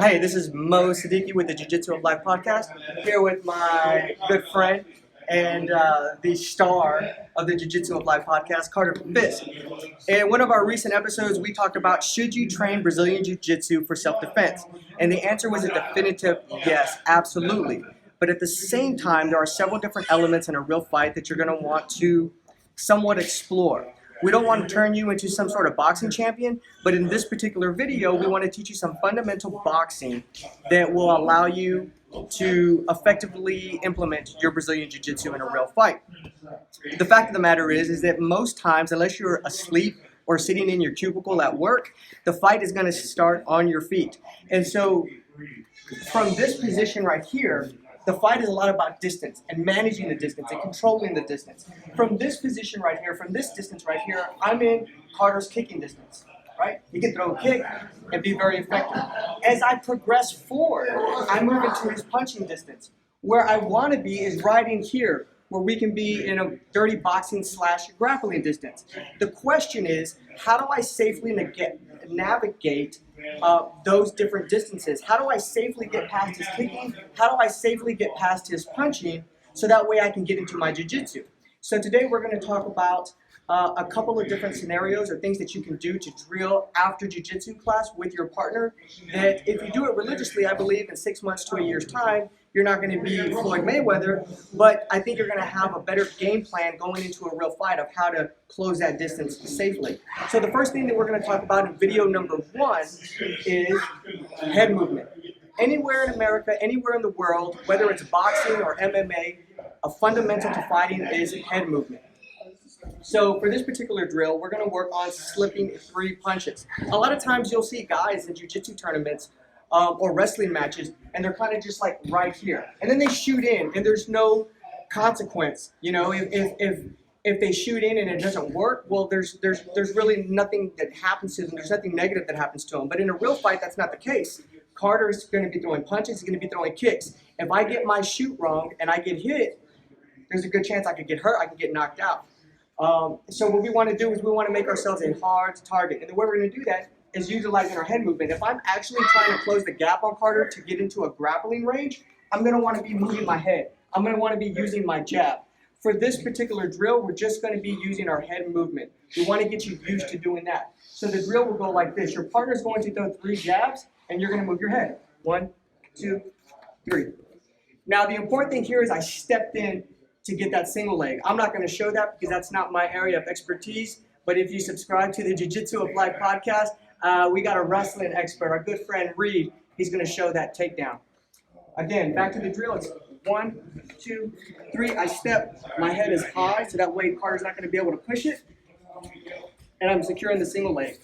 Hey, this is Mo Siddiqui with the Jiu-Jitsu of Life podcast, here with my good friend and the star of the Jiu-Jitsu of Life podcast, Carter Fisk. In one of our recent episodes, we talked about should you train Brazilian Jiu-Jitsu for self-defense? And the answer was a definitive yes, absolutely. But at the same time, there are several different elements in a real fight that you're going to want to somewhat explore. We don't want to turn you into some sort of boxing champion, but in this particular video, we want to teach you some fundamental boxing that will allow you to effectively implement your Brazilian Jiu-Jitsu in a real fight. The fact of the matter is that most times, unless you're asleep or sitting in your cubicle at work, the fight is going to start on your feet. And so from this position right here, the fight is a lot about distance and managing the distance and controlling the distance. From this position right here, from this distance right here, I'm in Carter's kicking distance, right? He can throw a kick and be very effective. As I progress forward, I move into his punching distance. Where I want to be is right in here, where we can be in a dirty boxing / grappling distance. The question is, how do I safely navigate those different distances? How do I safely get past his kicking? How do I safely get past his punching so that way I can get into my jiu-jitsu? So today we're going to talk about a couple of different scenarios or things that you can do to drill after jiu-jitsu class with your partner that if you do it religiously, I believe in 6 months to a year's time, you're not going to be Floyd Mayweather, but I think you're going to have a better game plan going into a real fight of how to close that distance safely. So the first thing that we're going to talk about in video number 1 is head movement. Anywhere in America, anywhere in the world, whether it's boxing or MMA, a fundamental to fighting is head movement. So for this particular drill, we're going to work on slipping 3 punches. A lot of times you'll see guys in jiu-jitsu tournaments or wrestling matches, and they're kind of just like right here. And then they shoot in, and there's no consequence. You know, if they shoot in and it doesn't work, well, there's really nothing that happens to them. There's nothing negative that happens to them. But in a real fight, that's not the case. Carter's going to be throwing punches. He's going to be throwing kicks. If I get my shoot wrong and I get hit, there's a good chance I could get hurt. I could get knocked out. So what we want to do is we want to make ourselves a hard target. And the way we're going to do that is utilizing our head movement. If I'm actually trying to close the gap on Carter to get into a grappling range, I'm going to want to be moving my head. I'm going to want to be using my jab. For this particular drill, we're just going to be using our head movement. We want to get you used to doing that. So the drill will go like this. Your partner's going to throw 3 jabs, and you're going to move your head. 1, 2, 3. Now the important thing here is I stepped in to get that single leg. I'm not going to show that because that's not my area of expertise. But if you subscribe to the Jiu-Jitsu of Life podcast, we got a wrestling expert, our good friend Reed. He's going to show that takedown. Again, back to the drill. It's 1, 2, 3. I step. My head is high, so that way Carter's not going to be able to push it. And I'm securing the single leg.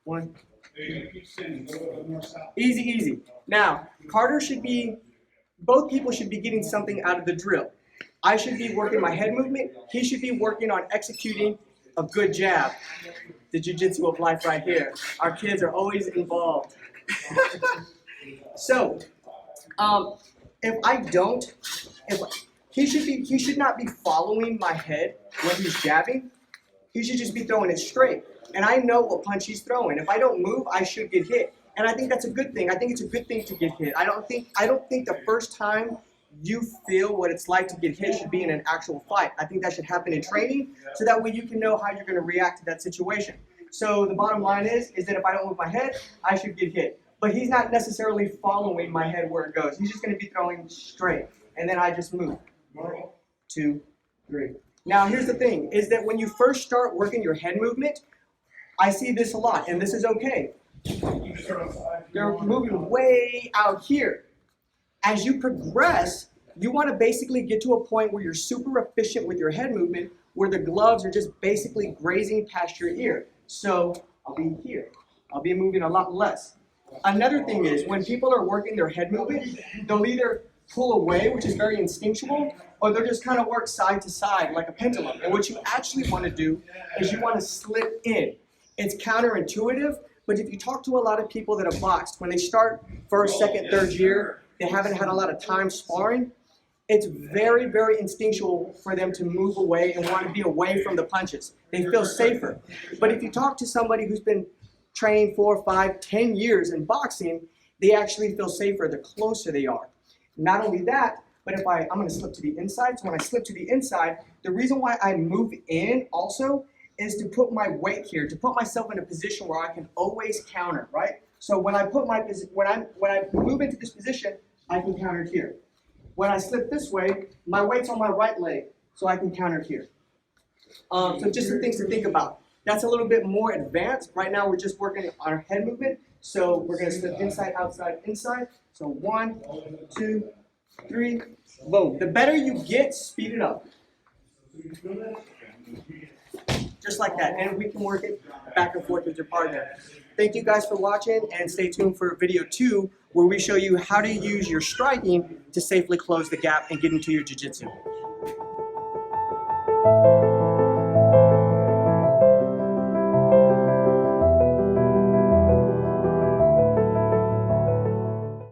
1, 2. Easy, easy. Now, both people should be getting something out of the drill. I should be working my head movement. He should be working on executing a good jab. The Jiu-Jitsu of Life right here. Our kids are always involved. So, he should not be following my head when he's jabbing. He should just be throwing it straight. And I know what punch he's throwing. If I don't move, I should get hit. And I think that's a good thing. I think it's a good thing to get hit. I don't think the first time you feel what it's like to get hit should be in an actual fight. I think that should happen in training, so that way you can know how you're going to react to that situation. So the bottom line is that if I don't move my head, I should get hit. But he's not necessarily following my head where it goes. He's just going to be throwing straight, and then I just move. 1, 2, 3. Now here's the thing, is that when you first start working your head movement, I see this a lot, and this is okay. They're moving way out here. As you progress, you want to basically get to a point where you're super efficient with your head movement, where the gloves are just basically grazing past your ear. So I'll be here. I'll be moving a lot less. Another thing is, when people are working their head movement, they'll either pull away, which is very instinctual, or they'll just kind of work side to side like a pendulum. And what you actually want to do is you want to slip in. It's counterintuitive, but if you talk to a lot of people that have boxed, when they start first, second, third year, they haven't had a lot of time sparring, it's very, very instinctual for them to move away and want to be away from the punches. They feel safer. But if you talk to somebody who's been trained 4, 5, 10 years in boxing, they actually feel safer the closer they are. Not only that, but if I'm going to slip to the inside. So when I slip to the inside, the reason why I move in also is to put my weight here, to put myself in a position where I can always counter, right? So when I put when I move into this position, I can counter here. When I slip this way, my weight's on my right leg, so I can counter here. So just some things to think about. That's a little bit more advanced. Right now, we're just working on our head movement. So we're going to slip inside, outside, inside. So 1, 2, 3, boom. The better you get, speed it up. Just like that. And we can work it back and forth with your partner. Thank you guys for watching, and stay tuned for video 2, where we show you how to use your striking to safely close the gap and get into your jiu-jitsu.